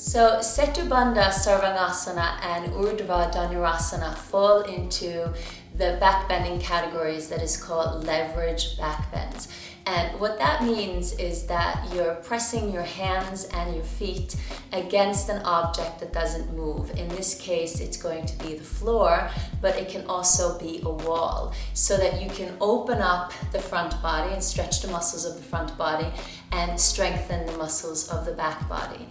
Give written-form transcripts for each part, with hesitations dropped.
So Setu Bandha Sarvangasana and Urdhva Dhanurasana fall into the backbending categories that is called leverage backbends. And what that means is that you're pressing your hands and your feet against an object that doesn't move. In this case, it's going to be the floor, but it can also be a wall, so that you can open up the front body and stretch the muscles of the front body and strengthen the muscles of the back body.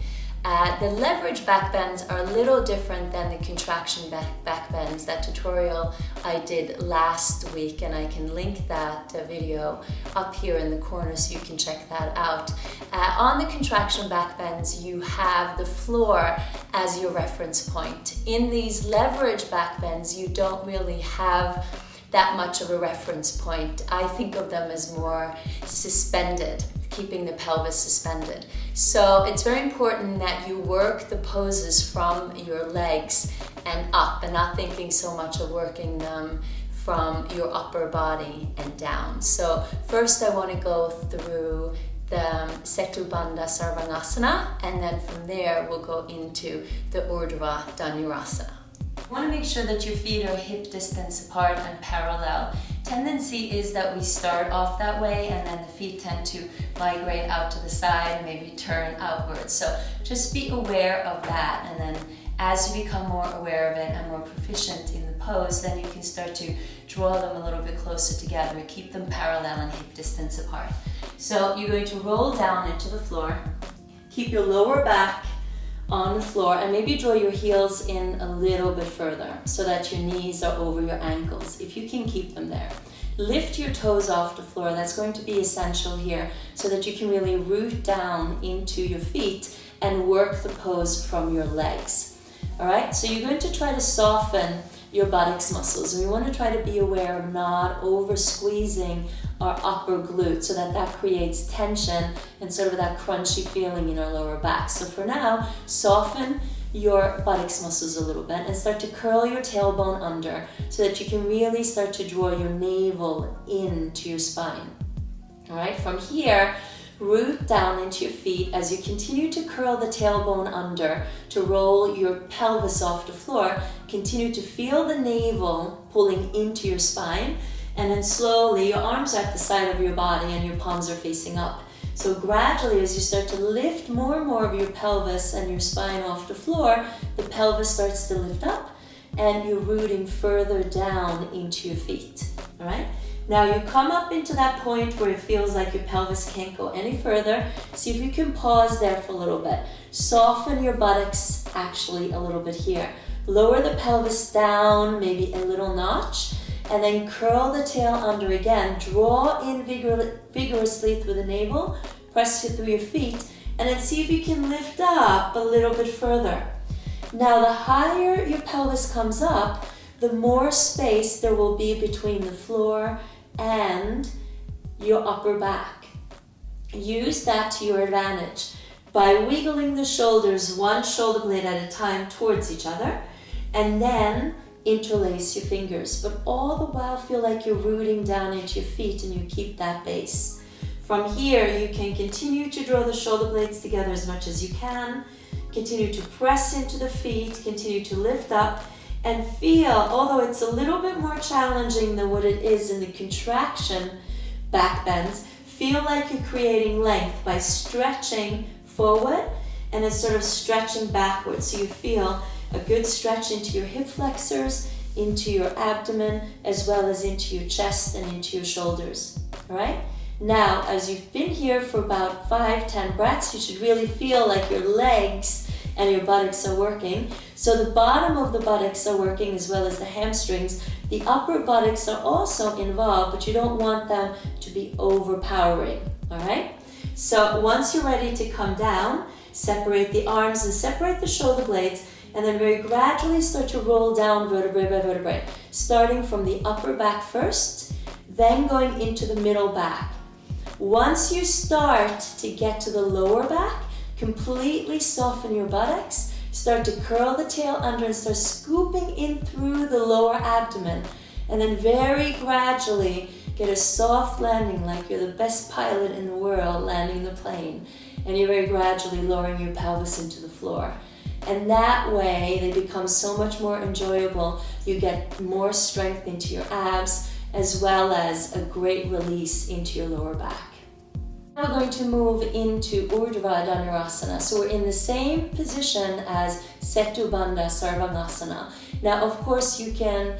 The leverage backbends are a little different than the contraction backbends, that tutorial I did last week, and I can link that video up here in the corner so you can check that out. On the contraction backbends, you have the floor as your reference point. In these leverage backbends, you don't really have that much of a reference point. I think of them as more suspended, keeping the pelvis suspended. So it's very important that you work the poses from your legs and up, and not thinking so much of working them from your upper body and down. So first I want to go through the Setu Bandha Sarvangasana, and then from there we'll go into the Urdhva Dhanurasana. You want to make sure that your feet are hip distance apart and parallel. Tendency is that we start off that way, and then the feet tend to migrate out to the side and maybe turn outwards. So just be aware of that, and then as you become more aware of it and more proficient in the pose, then you can start to draw them a little bit closer together, keep them parallel and hip distance apart. So you're going to roll down into the floor, keep your lower back on the floor, and maybe draw your heels in a little bit further so that your knees are over your ankles, if you can keep them there. Lift your toes off the floor. That's going to be essential here, so that you can really root down into your feet and work the pose from your legs. All right, so you're going to try to soften your buttocks muscles, and we want to try to be aware of not over squeezing our upper glute, so that that creates tension and sort of that crunchy feeling in our lower back. So for now, soften your buttocks muscles a little bit and start to curl your tailbone under, so that you can really start to draw your navel into your spine. All right, from here, root down into your feet as you continue to curl the tailbone under to roll your pelvis off the floor. Continue to feel the navel pulling into your spine, and then slowly your arms are at the side of your body and your palms are facing up. So gradually, as you start to lift more and more of your pelvis and your spine off the floor, the pelvis starts to lift up and you're rooting further down into your feet. All right? Now you come up into that point where it feels like your pelvis can't go any further. See if you can pause there for a little bit. Soften your buttocks actually a little bit here. Lower the pelvis down, maybe a little notch, and then curl the tail under again. Draw in vigorously through the navel, press it through your feet, and then see if you can lift up a little bit further. Now the higher your pelvis comes up, the more space there will be between the floor and your upper back. Use that to your advantage by wiggling the shoulders one shoulder blade at a time towards each other, and then interlace your fingers, but all the while feel like you're rooting down into your feet and you keep that base. From here, you can continue to draw the shoulder blades together as much as you can, continue to press into the feet, continue to lift up, and feel, although it's a little bit more challenging than what it is in the contraction back bends, feel like you're creating length by stretching forward and then sort of stretching backwards. So you feel a good stretch into your hip flexors, into your abdomen, as well as into your chest and into your shoulders. All right? Now, as you've been here for about 5-10 breaths, you should really feel like your legs and your buttocks are working. So the bottom of the buttocks are working as well as the hamstrings. The upper buttocks are also involved, but you don't want them to be overpowering. All right? So once you're ready to come down, separate the arms and separate the shoulder blades, and then very gradually start to roll down vertebrae by vertebrae, starting from the upper back first, then going into the middle back. Once you start to get to the lower back, completely soften your buttocks, start to curl the tail under and start scooping in through the lower abdomen, and then very gradually get a soft landing like you're the best pilot in the world landing the plane, and you're very gradually lowering your pelvis into the floor. And that way they become so much more enjoyable. You get more strength into your abs as well as a great release into your lower back. Now we're going to move into Urdhva Dhanurasana. So we're in the same position as Setu Bandha Sarvangasana. Now, of course, you can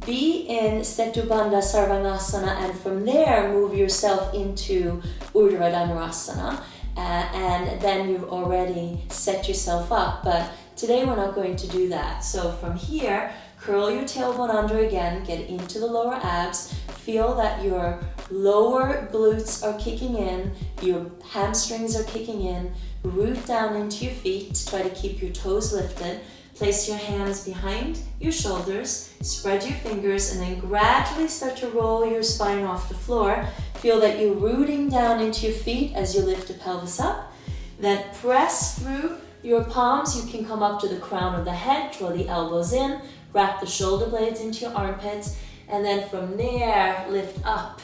be in Setu Bandha Sarvangasana and from there move yourself into Urdhva Dhanurasana. And then you've already set yourself up. But today we're not going to do that. So from here, curl your tailbone under again, get into the lower abs, feel that your lower glutes are kicking in, your hamstrings are kicking in, root down into your feet, try to keep your toes lifted, place your hands behind your shoulders, spread your fingers, and then gradually start to roll your spine off the floor. Feel that you're rooting down into your feet as you lift the pelvis up. Then press through your palms. You can come up to the crown of the head, draw the elbows in, wrap the shoulder blades into your armpits, and then from there, lift up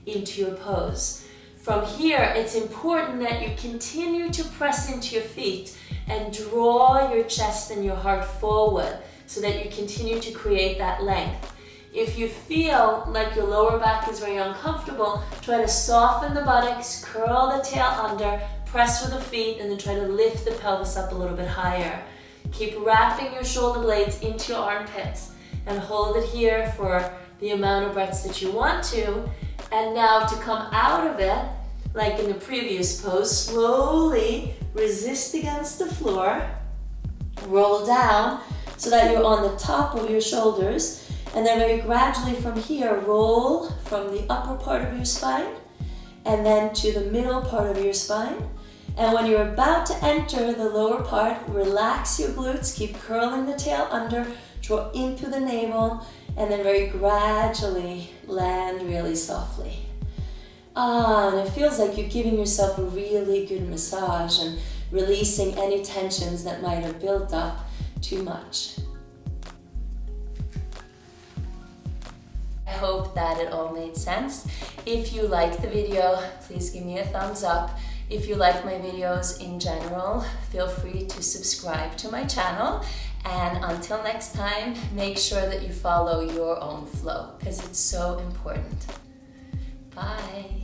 into your pose. From here, it's important that you continue to press into your feet and draw your chest and your heart forward so that you continue to create that length. If you feel like your lower back is very uncomfortable, try to soften the buttocks, curl the tail under, press with the feet, and then try to lift the pelvis up a little bit higher. Keep wrapping your shoulder blades into your armpits and hold it here for the amount of breaths that you want to. And now to come out of it, like in the previous pose, slowly resist against the floor, roll down so that you're on the top of your shoulders, and then very gradually from here, roll from the upper part of your spine and then to the middle part of your spine. And when you're about to enter the lower part, relax your glutes, keep curling the tail under, draw in through the navel, and then very gradually land really softly. And it feels like you're giving yourself a really good massage and releasing any tensions that might have built up too much. I hope that it all made sense. If you liked the video, please give me a thumbs up. If you like my videos in general, feel free to subscribe to my channel. And until next time, make sure that you follow your own flow because it's so important. Bye.